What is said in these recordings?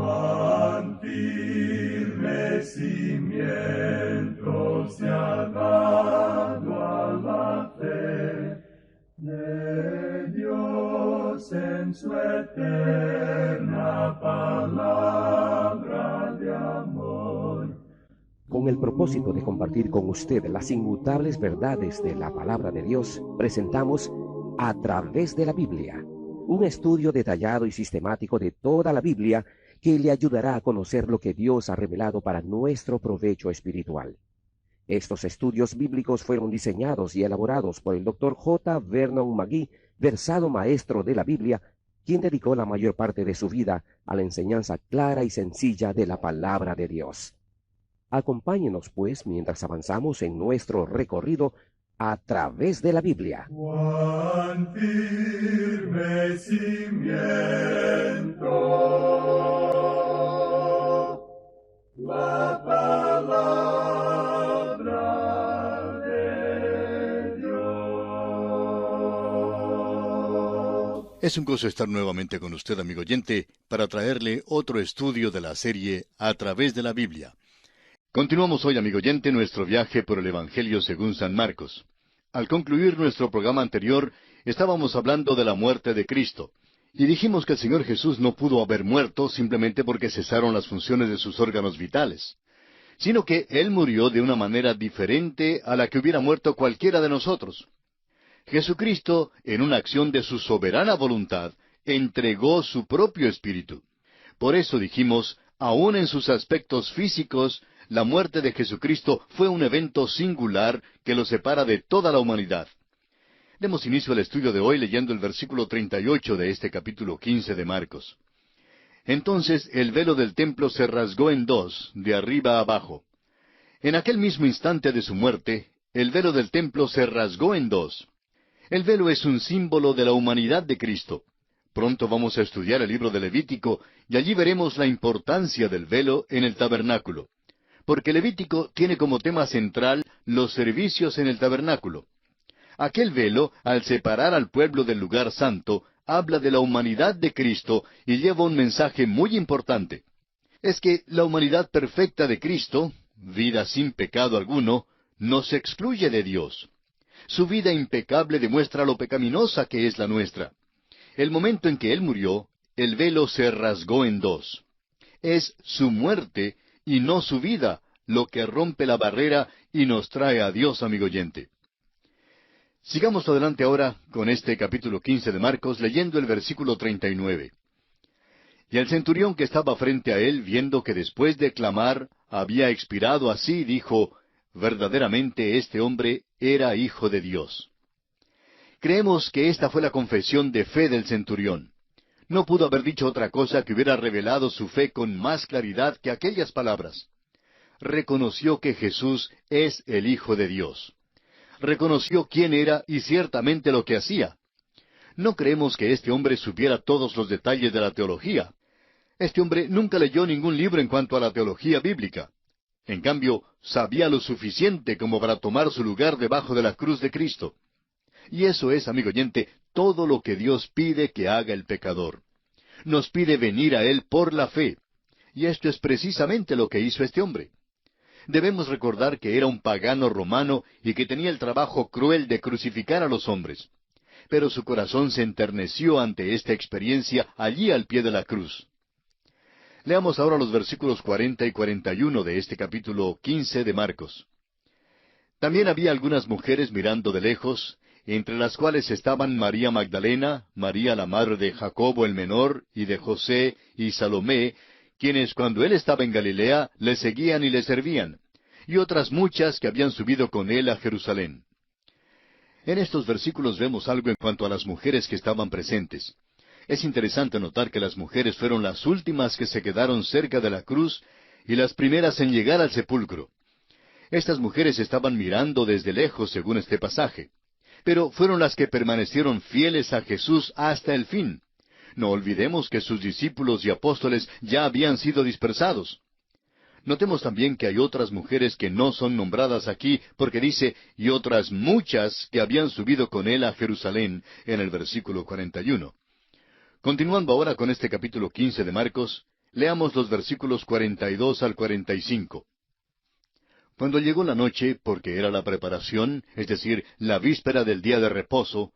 Cuán firme cimiento se ha dado a la fe de Dios en su eterna palabra de amor. Con el propósito de compartir con usted las inmutables verdades de la palabra de Dios, presentamos A Través de la Biblia, un estudio detallado y sistemático de toda la Biblia que le ayudará a conocer lo que Dios ha revelado para nuestro provecho espiritual. Estos estudios bíblicos fueron diseñados y elaborados por el Dr. J. Vernon McGee, versado maestro de la Biblia, quien dedicó la mayor parte de su vida a la enseñanza clara y sencilla de la palabra de Dios. Acompáñenos, pues, mientras avanzamos en nuestro recorrido a través de la Biblia. Cuán firme cimiento la palabra de Dios. Es un gozo estar nuevamente con usted, amigo oyente, para traerle otro estudio de la serie A Través de la Biblia. Continuamos hoy, amigo oyente, nuestro viaje por el Evangelio según San Marcos. Al concluir nuestro programa anterior, estábamos hablando de la muerte de Cristo, y dijimos que el Señor Jesús no pudo haber muerto simplemente porque cesaron las funciones de sus órganos vitales, sino que Él murió de una manera diferente a la que hubiera muerto cualquiera de nosotros. Jesucristo, en una acción de su soberana voluntad, entregó su propio espíritu. Por eso dijimos, aun en sus aspectos físicos, la muerte de Jesucristo fue un evento singular que lo separa de toda la humanidad. Demos inicio al estudio de hoy leyendo el versículo 38 de este capítulo 15 de Marcos. Entonces el velo del templo se rasgó en dos, de arriba a abajo. En aquel mismo instante de su muerte, el velo del templo se rasgó en dos. El velo es un símbolo de la humanidad de Cristo. Pronto vamos a estudiar el libro de Levítico, y allí veremos la importancia del velo en el tabernáculo. Porque Levítico tiene como tema central los servicios en el tabernáculo. Aquel velo, al separar al pueblo del lugar santo, habla de la humanidad de Cristo y lleva un mensaje muy importante. Es que la humanidad perfecta de Cristo, vida sin pecado alguno, no se excluye de Dios. Su vida impecable demuestra lo pecaminosa que es la nuestra. El momento en que Él murió, el velo se rasgó en dos. Es su muerte y no su vida lo que rompe la barrera y nos trae a Dios, amigo oyente. Sigamos adelante ahora con este capítulo 15 de Marcos, leyendo el versículo 39. Y el centurión que estaba frente a él, viendo que después de clamar había expirado así, dijo, verdaderamente este hombre era hijo de Dios. Creemos que esta fue la confesión de fe del centurión. No pudo haber dicho otra cosa que hubiera revelado su fe con más claridad que aquellas palabras. Reconoció que Jesús es el Hijo de Dios. Reconoció quién era y ciertamente lo que hacía. No creemos que este hombre supiera todos los detalles de la teología. Este hombre nunca leyó ningún libro en cuanto a la teología bíblica. En cambio, sabía lo suficiente como para tomar su lugar debajo de la cruz de Cristo. Y eso es, amigo oyente, todo lo que Dios pide que haga el pecador. Nos pide venir a Él por la fe. Y esto es precisamente lo que hizo este hombre. Debemos recordar que era un pagano romano y que tenía el trabajo cruel de crucificar a los hombres. Pero su corazón se enterneció ante esta experiencia allí al pie de la cruz. Leamos ahora los versículos 40 y 41 de este capítulo 15 de Marcos. También había algunas mujeres mirando de lejos, entre las cuales estaban María Magdalena, María la madre de Jacobo el menor, y de José y Salomé, quienes cuando él estaba en Galilea le seguían y le servían, y otras muchas que habían subido con él a Jerusalén. En estos versículos vemos algo en cuanto a las mujeres que estaban presentes. Es interesante notar que las mujeres fueron las últimas que se quedaron cerca de la cruz y las primeras en llegar al sepulcro. Estas mujeres estaban mirando desde lejos, según este pasaje, pero fueron las que permanecieron fieles a Jesús hasta el fin. No olvidemos que sus discípulos y apóstoles ya habían sido dispersados. Notemos también que hay otras mujeres que no son nombradas aquí, porque dice, y otras muchas que habían subido con él a Jerusalén, en el versículo 41. Continuando ahora con este capítulo 15 de Marcos, Leamos los versículos 42 al 45. Cuando llegó la noche, porque era la preparación, es decir, la víspera del día de reposo,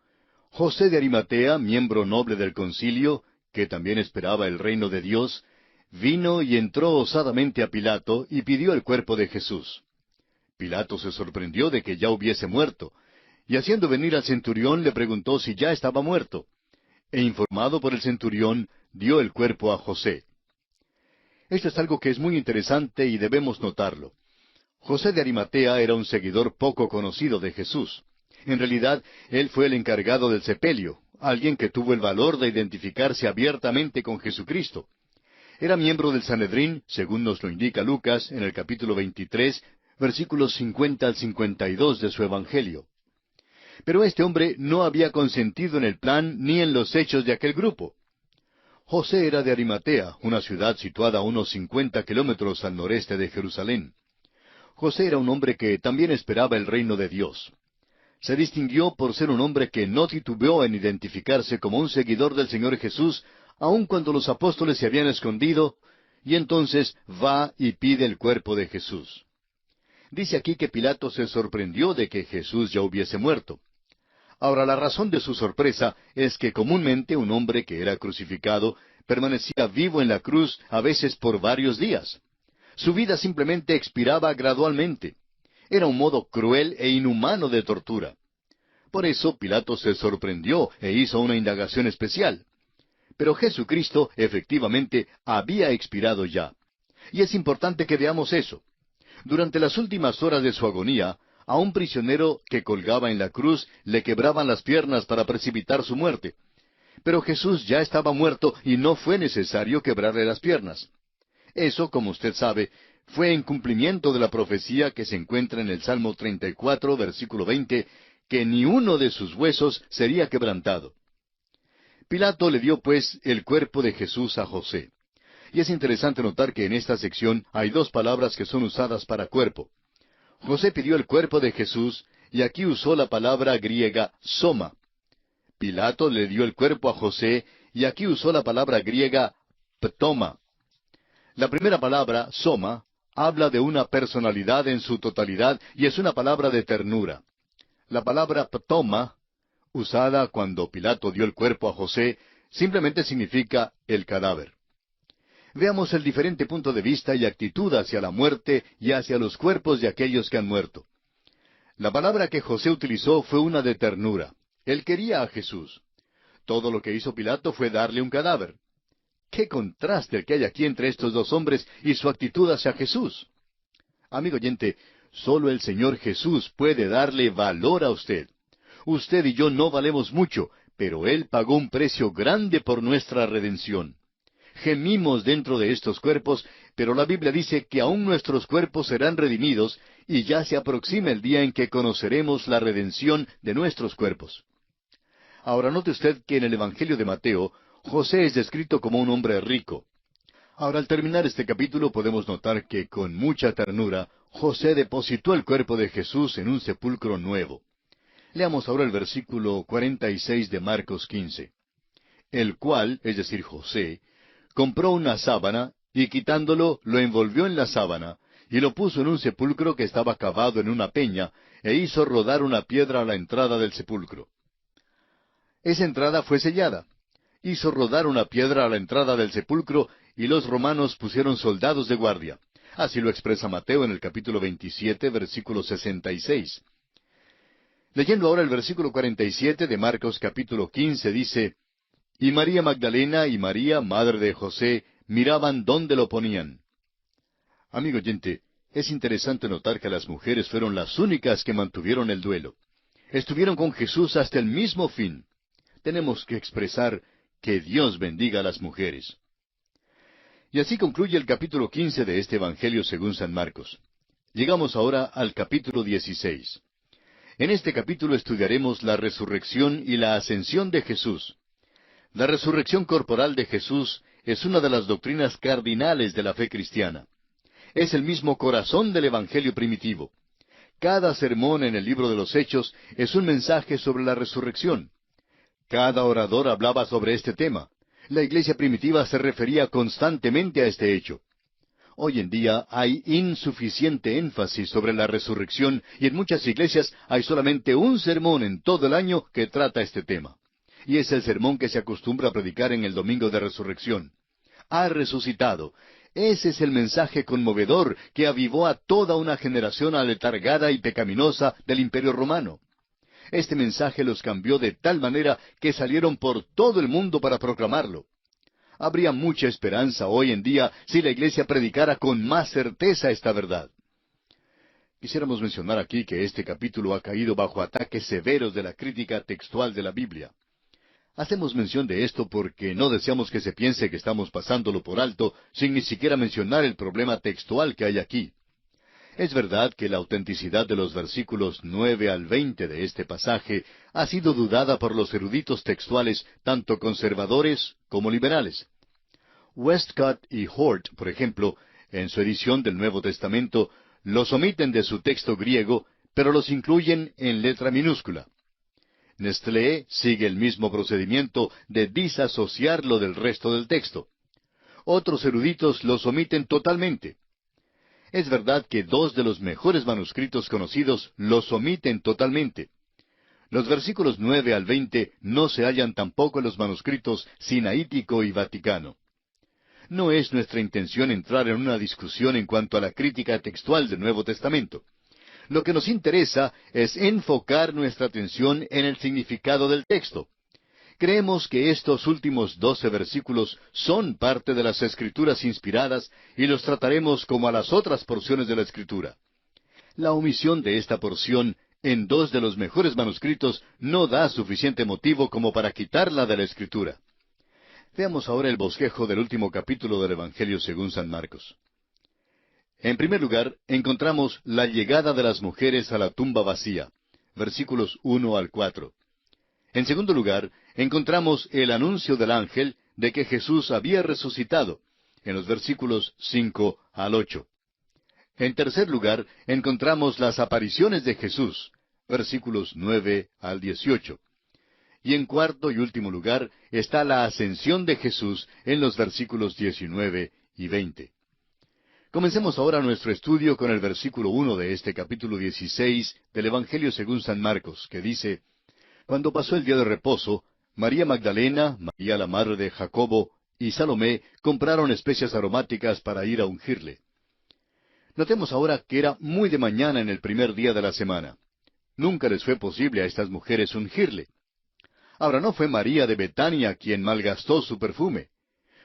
José de Arimatea, miembro noble del concilio, que también esperaba el reino de Dios, vino y entró osadamente a Pilato y pidió el cuerpo de Jesús. Pilato se sorprendió de que ya hubiese muerto, y haciendo venir al centurión le preguntó si ya estaba muerto. E informado por el centurión, dio el cuerpo a José. Esto es algo que es muy interesante y debemos notarlo. José de Arimatea era un seguidor poco conocido de Jesús. En realidad, él fue el encargado del sepelio, alguien que tuvo el valor de identificarse abiertamente con Jesucristo. Era miembro del Sanedrín, según nos lo indica Lucas en el capítulo 23, versículos 50 al 52 de su Evangelio. Pero este hombre no había consentido en el plan ni en los hechos de aquel grupo. José era de Arimatea, una ciudad situada a unos 50 kilómetros al noreste de Jerusalén. José era un hombre que también esperaba el reino de Dios. Se distinguió por ser un hombre que no titubeó en identificarse como un seguidor del Señor Jesús, aun cuando los apóstoles se habían escondido, y entonces va y pide el cuerpo de Jesús. Dice aquí que Pilato se sorprendió de que Jesús ya hubiese muerto. Ahora, la razón de su sorpresa es que comúnmente un hombre que era crucificado permanecía vivo en la cruz a veces por varios días. Su vida simplemente expiraba gradualmente. Era un modo cruel e inhumano de tortura. Por eso Pilato se sorprendió e hizo una indagación especial. Pero Jesucristo efectivamente había expirado ya. Y es importante que veamos eso. Durante las últimas horas de su agonía, a un prisionero que colgaba en la cruz le quebraban las piernas para precipitar su muerte. Pero Jesús ya estaba muerto y no fue necesario quebrarle las piernas. Eso, como usted sabe, fue en cumplimiento de la profecía que se encuentra en el Salmo 34, versículo 20, que ni uno de sus huesos sería quebrantado. Pilato le dio, pues, el cuerpo de Jesús a José. Y es interesante notar que en esta sección hay dos palabras que son usadas para cuerpo. José pidió el cuerpo de Jesús, y aquí usó la palabra griega soma. Pilato le dio el cuerpo a José, y aquí usó la palabra griega ptoma. La primera palabra, soma, habla de una personalidad en su totalidad y es una palabra de ternura. La palabra ptoma, usada cuando Pilato dio el cuerpo a José, simplemente significa el cadáver. Veamos el diferente punto de vista y actitud hacia la muerte y hacia los cuerpos de aquellos que han muerto. La palabra que José utilizó fue una de ternura. Él quería a Jesús. Todo lo que hizo Pilato fue darle un cadáver. ¡Qué contraste el que hay aquí entre estos dos hombres y su actitud hacia Jesús! Amigo oyente, solo el Señor Jesús puede darle valor a usted. Usted y yo no valemos mucho, pero Él pagó un precio grande por nuestra redención. Gemimos dentro de estos cuerpos, pero la Biblia dice que aún nuestros cuerpos serán redimidos y ya se aproxima el día en que conoceremos la redención de nuestros cuerpos. Ahora note usted que en el Evangelio de Mateo, José es descrito como un hombre rico. Ahora, al terminar este capítulo podemos notar que con mucha ternura José depositó el cuerpo de Jesús en un sepulcro nuevo. Leamos ahora el versículo 46 de Marcos 15. El cual, es decir, José, compró una sábana, y quitándolo, lo envolvió en la sábana, y lo puso en un sepulcro que estaba cavado en una peña, e hizo rodar una piedra a la entrada del sepulcro. Esa entrada fue sellada. Hizo rodar una piedra a la entrada del sepulcro, y los romanos pusieron soldados de guardia. Así lo expresa Mateo en el capítulo 27, versículo 66. Leyendo ahora el versículo 47 de Marcos capítulo 15, dice, Y María Magdalena y María, madre de José, miraban dónde lo ponían. Amigo oyente, es interesante notar que las mujeres fueron las únicas que mantuvieron el duelo. Estuvieron con Jesús hasta el mismo fin. Tenemos que expresar que Dios bendiga a las mujeres. Y así concluye el capítulo 15 de este Evangelio según San Marcos. Llegamos ahora al capítulo 16. En este capítulo estudiaremos la resurrección y la ascensión de Jesús. La resurrección corporal de Jesús es una de las doctrinas cardinales de la fe cristiana. Es el mismo corazón del Evangelio primitivo. Cada sermón en el libro de los Hechos es un mensaje sobre la resurrección. Cada orador hablaba sobre este tema. La iglesia primitiva se refería constantemente a este hecho. Hoy en día hay insuficiente énfasis sobre la resurrección y en muchas iglesias hay solamente un sermón en todo el año que trata este tema. Y es el sermón que se acostumbra a predicar en el domingo de resurrección. Ha resucitado. Ese es el mensaje conmovedor que avivó a toda una generación aletargada y pecaminosa del Imperio Romano. Este mensaje los cambió de tal manera que salieron por todo el mundo para proclamarlo. Habría mucha esperanza hoy en día si la iglesia predicara con más certeza esta verdad. Quisiéramos mencionar aquí que este capítulo ha caído bajo ataques severos de la crítica textual de la Biblia. Hacemos mención de esto porque no deseamos que se piense que estamos pasándolo por alto sin ni siquiera mencionar el problema textual que hay aquí. Es verdad que la autenticidad de los versículos 9 al 20 de este pasaje ha sido dudada por los eruditos textuales, tanto conservadores como liberales. Westcott y Hort, por ejemplo, en su edición del Nuevo Testamento, los omiten de su texto griego, pero los incluyen en letra minúscula. Nestlé sigue el mismo procedimiento de disasociarlo del resto del texto. Otros eruditos los omiten totalmente. Es verdad que dos de los mejores manuscritos conocidos los omiten totalmente. Los versículos 9 al 20 no se hallan tampoco en los manuscritos sinaítico y vaticano. No es nuestra intención entrar en una discusión en cuanto a la crítica textual del Nuevo Testamento. Lo que nos interesa es enfocar nuestra atención en el significado del texto. Creemos que estos últimos 12 versículos son parte de las Escrituras inspiradas y los trataremos como a las otras porciones de la Escritura. La omisión de esta porción en dos de los mejores manuscritos no da suficiente motivo como para quitarla de la Escritura. Veamos ahora el bosquejo del último capítulo del Evangelio según San Marcos. En primer lugar, encontramos la llegada de las mujeres a la tumba vacía, versículos 1 al 4. En segundo lugar, encontramos el anuncio del ángel de que Jesús había resucitado, en los versículos 5 al 8. En tercer lugar, encontramos las apariciones de Jesús, versículos 9 al 18. Y en cuarto y último lugar está la ascensión de Jesús en los versículos 19 y 20. Comencemos ahora nuestro estudio con el versículo 1 de este capítulo 16 del Evangelio según San Marcos, que dice: Cuando pasó el día de reposo, María Magdalena, María la madre de Jacobo y Salomé compraron especias aromáticas para ir a ungirle. Notemos ahora que era muy de mañana en el primer día de la semana. Nunca les fue posible a estas mujeres ungirle. Ahora, no fue María de Betania quien malgastó su perfume.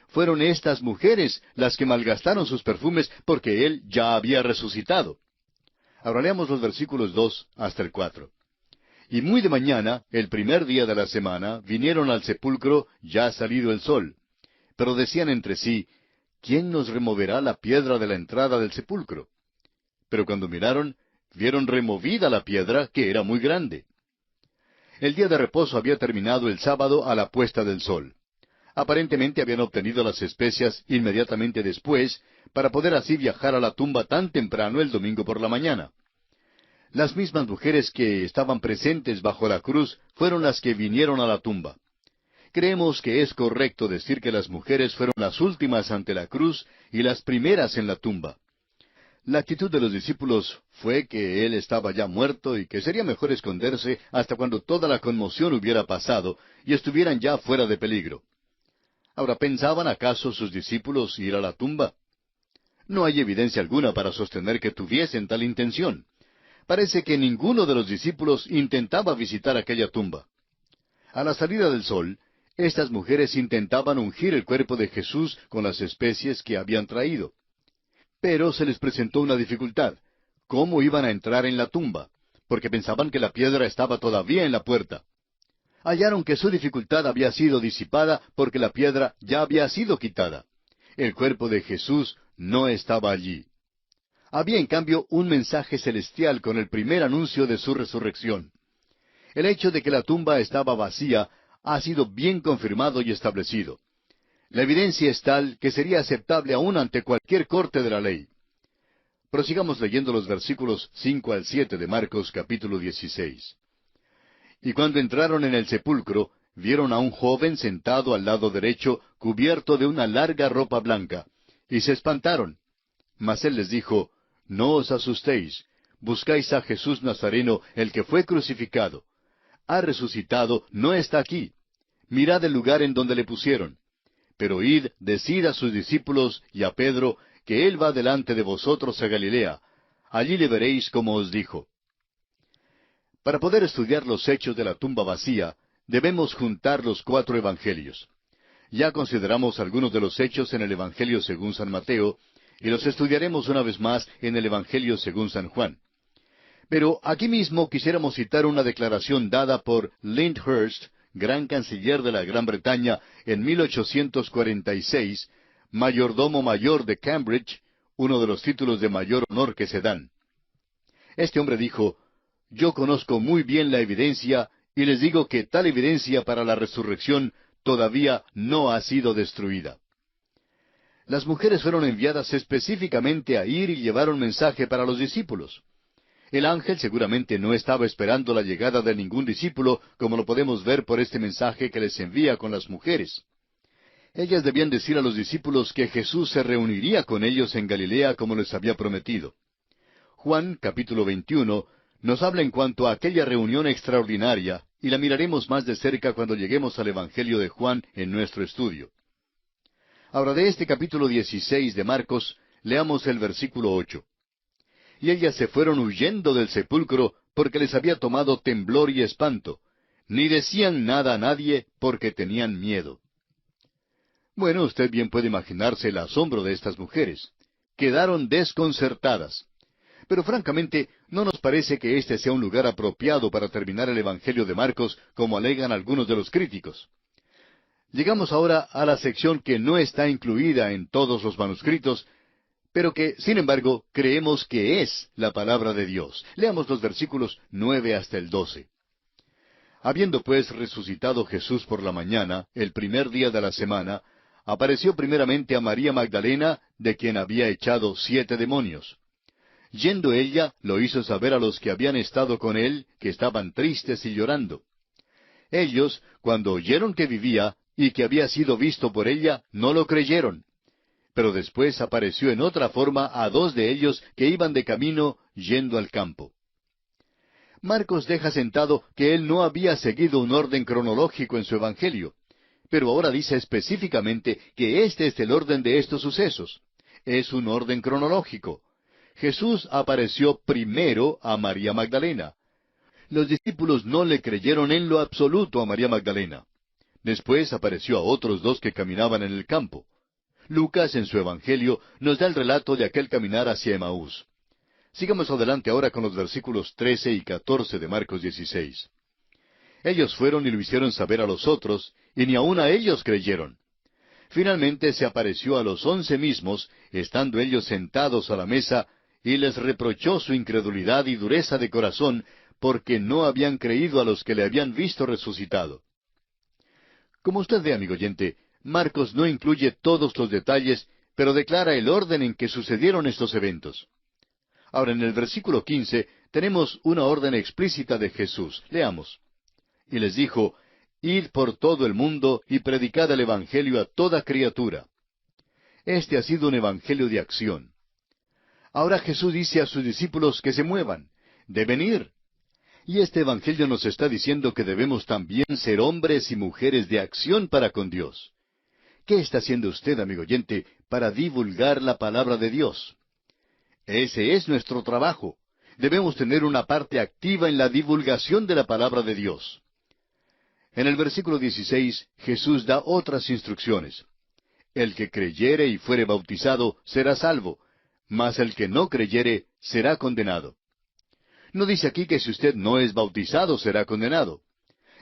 Fueron estas mujeres las que malgastaron sus perfumes porque Él ya había resucitado. Ahora leamos los versículos 2 hasta el 4. Y muy de mañana, el primer día de la semana, vinieron al sepulcro ya salido el sol. Pero decían entre sí: ¿Quién nos removerá la piedra de la entrada del sepulcro? Pero cuando miraron, vieron removida la piedra, que era muy grande. El día de reposo había terminado el sábado a la puesta del sol. Aparentemente habían obtenido las especias inmediatamente después, para poder así viajar a la tumba tan temprano el domingo por la mañana. Las mismas mujeres que estaban presentes bajo la cruz fueron las que vinieron a la tumba. Creemos que es correcto decir que las mujeres fueron las últimas ante la cruz y las primeras en la tumba. La actitud de los discípulos fue que Él estaba ya muerto y que sería mejor esconderse hasta cuando toda la conmoción hubiera pasado y estuvieran ya fuera de peligro. Ahora, ¿pensaban acaso sus discípulos ir a la tumba? No hay evidencia alguna para sostener que tuviesen tal intención. Parece que ninguno de los discípulos intentaba visitar aquella tumba. A la salida del sol, estas mujeres intentaban ungir el cuerpo de Jesús con las especies que habían traído. Pero se les presentó una dificultad: ¿cómo iban a entrar en la tumba? Porque pensaban que la piedra estaba todavía en la puerta. Hallaron que su dificultad había sido disipada porque la piedra ya había sido quitada. El cuerpo de Jesús no estaba allí. Había en cambio un mensaje celestial con el primer anuncio de su resurrección. El hecho de que la tumba estaba vacía ha sido bien confirmado y establecido. La evidencia es tal que sería aceptable aún ante cualquier corte de la ley. Prosigamos leyendo los versículos 5 al 7 de Marcos capítulo 16. Y cuando entraron en el sepulcro, vieron a un joven sentado al lado derecho, cubierto de una larga ropa blanca, y se espantaron. Mas él les dijo, No os asustéis, buscáis a Jesús Nazareno, el que fue crucificado. Ha resucitado, no está aquí. Mirad el lugar en donde le pusieron. Pero id, decid a sus discípulos y a Pedro, que él va delante de vosotros a Galilea. Allí le veréis como os dijo. Para poder estudiar los hechos de la tumba vacía, debemos juntar los 4 evangelios. Ya consideramos algunos de los hechos en el Evangelio según San Mateo, y los estudiaremos una vez más en el Evangelio según San Juan. Pero aquí mismo quisiéramos citar una declaración dada por Lyndhurst, gran canciller de la Gran Bretaña, en 1846, mayordomo mayor de Cambridge, uno de los títulos de mayor honor que se dan. Este hombre dijo, Yo conozco muy bien la evidencia, y les digo que tal evidencia para la resurrección todavía no ha sido destruida. Las mujeres fueron enviadas específicamente a ir y llevar un mensaje para los discípulos. El ángel seguramente no estaba esperando la llegada de ningún discípulo, como lo podemos ver por este mensaje que les envía con las mujeres. Ellas debían decir a los discípulos que Jesús se reuniría con ellos en Galilea como les había prometido. Juan, capítulo 21, nos habla en cuanto a aquella reunión extraordinaria, y la miraremos más de cerca cuando lleguemos al Evangelio de Juan en nuestro estudio. Ahora, de este capítulo 16 de Marcos, leamos el versículo 8. Y ellas se fueron huyendo del sepulcro porque les había tomado temblor y espanto. Ni decían nada a nadie porque tenían miedo. Bueno, usted bien puede imaginarse el asombro de estas mujeres. Quedaron desconcertadas. Pero francamente, no nos parece que este sea un lugar apropiado para terminar el Evangelio de Marcos, como alegan algunos de los críticos. Llegamos ahora a la sección que no está incluida en todos los manuscritos, pero que, sin embargo, creemos que es la palabra de Dios. Leamos los versículos 9 hasta el 12. Habiendo pues resucitado Jesús por la mañana, el primer día de la semana, apareció primeramente a María Magdalena, de quien había echado 7 demonios. Yendo ella, lo hizo saber a los que habían estado con él, que estaban tristes y llorando. Ellos, cuando oyeron que vivía, y que había sido visto por ella, no lo creyeron. Pero después apareció en otra forma a 2 de ellos que iban de camino yendo al campo. Marcos deja sentado que él no había seguido un orden cronológico en su evangelio, pero ahora dice específicamente que este es el orden de estos sucesos. Es un orden cronológico. Jesús apareció primero a María Magdalena. Los discípulos no le creyeron en lo absoluto a María Magdalena. Después apareció a otros 2 que caminaban en el campo. Lucas, en su Evangelio, nos da el relato de aquel caminar hacia Emaús. Sigamos adelante ahora con los versículos 13 y 14 de Marcos 16. Ellos fueron y lo hicieron saber a los otros, y ni aun a ellos creyeron. Finalmente se apareció a los 11 mismos, estando ellos sentados a la mesa, y les reprochó su incredulidad y dureza de corazón, porque no habían creído a los que le habían visto resucitado. Como usted ve, amigo oyente, Marcos no incluye todos los detalles, pero declara el orden en que sucedieron estos eventos. Ahora, en el versículo 15, tenemos una orden explícita de Jesús. Leamos. Y les dijo, Id por todo el mundo y predicad el Evangelio a toda criatura. Este ha sido un Evangelio de acción. Ahora Jesús dice a sus discípulos que se muevan, deben ir. Y este Evangelio nos está diciendo que debemos también ser hombres y mujeres de acción para con Dios. ¿Qué está haciendo usted, amigo oyente, para divulgar la palabra de Dios? Ese es nuestro trabajo. Debemos tener una parte activa en la divulgación de la palabra de Dios. En el versículo 16, Jesús da otras instrucciones. El que creyere y fuere bautizado será salvo, mas el que no creyere será condenado. No dice aquí que si usted no es bautizado será condenado.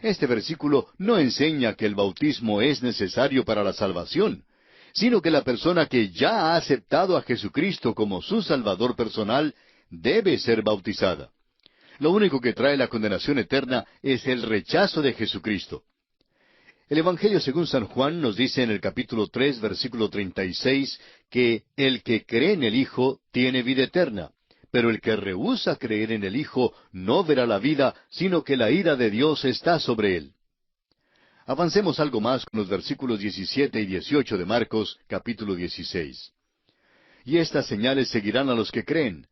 Este versículo no enseña que el bautismo es necesario para la salvación, sino que la persona que ya ha aceptado a Jesucristo como su Salvador personal debe ser bautizada. Lo único que trae la condenación eterna es el rechazo de Jesucristo. El Evangelio según San Juan nos dice en el capítulo 3, versículo 36, que el que cree en el Hijo tiene vida eterna, pero el que rehúsa creer en el Hijo no verá la vida, sino que la ira de Dios está sobre él. Avancemos algo más con los versículos 17 y 18 de Marcos, capítulo 16. Y estas señales seguirán a los que creen.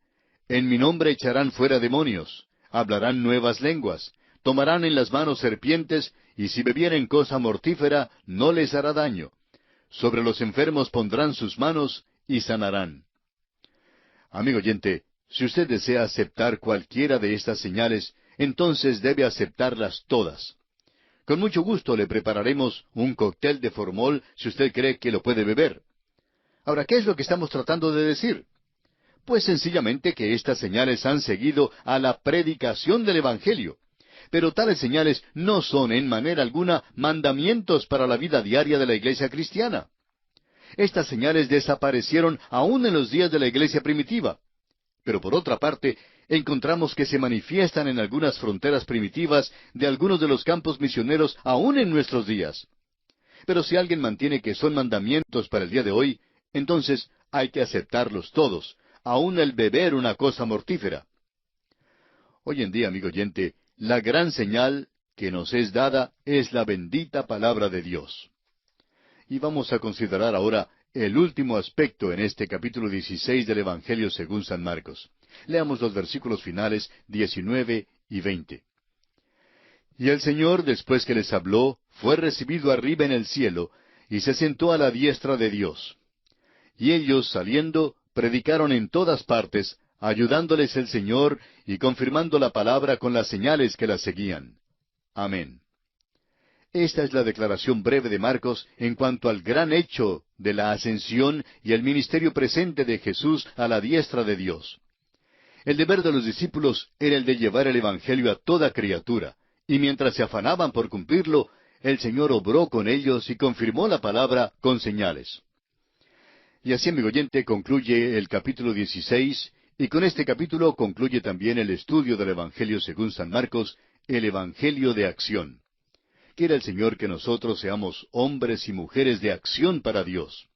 En mi nombre echarán fuera demonios, hablarán nuevas lenguas, tomarán en las manos serpientes, y si bebieren cosa mortífera, no les hará daño. Sobre los enfermos pondrán sus manos y sanarán. Amigo oyente, si usted desea aceptar cualquiera de estas señales, entonces debe aceptarlas todas. Con mucho gusto le prepararemos un cóctel de formol si usted cree que lo puede beber. Ahora, ¿qué es lo que estamos tratando de decir? Pues sencillamente que estas señales han seguido a la predicación del Evangelio. Pero tales señales no son en manera alguna mandamientos para la vida diaria de la iglesia cristiana. Estas señales desaparecieron aún en los días de la iglesia primitiva. Pero por otra parte, encontramos que se manifiestan en algunas fronteras primitivas de algunos de los campos misioneros aún en nuestros días. Pero si alguien mantiene que son mandamientos para el día de hoy, entonces hay que aceptarlos todos, aún el beber una cosa mortífera. Hoy en día, amigo oyente, la gran señal que nos es dada es la bendita palabra de Dios. Y vamos a considerar ahora el último aspecto en este capítulo 16 del Evangelio según San Marcos. Leamos los versículos finales 19 y 20. Y el Señor, después que les habló, fue recibido arriba en el cielo, y se sentó a la diestra de Dios. Y ellos, saliendo, predicaron en todas partes, ayudándoles el Señor y confirmando la palabra con las señales que la seguían. Amén. Esta es la declaración breve de Marcos en cuanto al gran hecho de la ascensión y el ministerio presente de Jesús a la diestra de Dios. El deber de los discípulos era el de llevar el Evangelio a toda criatura, y mientras se afanaban por cumplirlo, el Señor obró con ellos y confirmó la palabra con señales. Y así, amigo oyente, concluye el capítulo 16, y con este capítulo concluye también el estudio del Evangelio según San Marcos, el Evangelio de acción. Quiera el Señor que nosotros seamos hombres y mujeres de acción para Dios.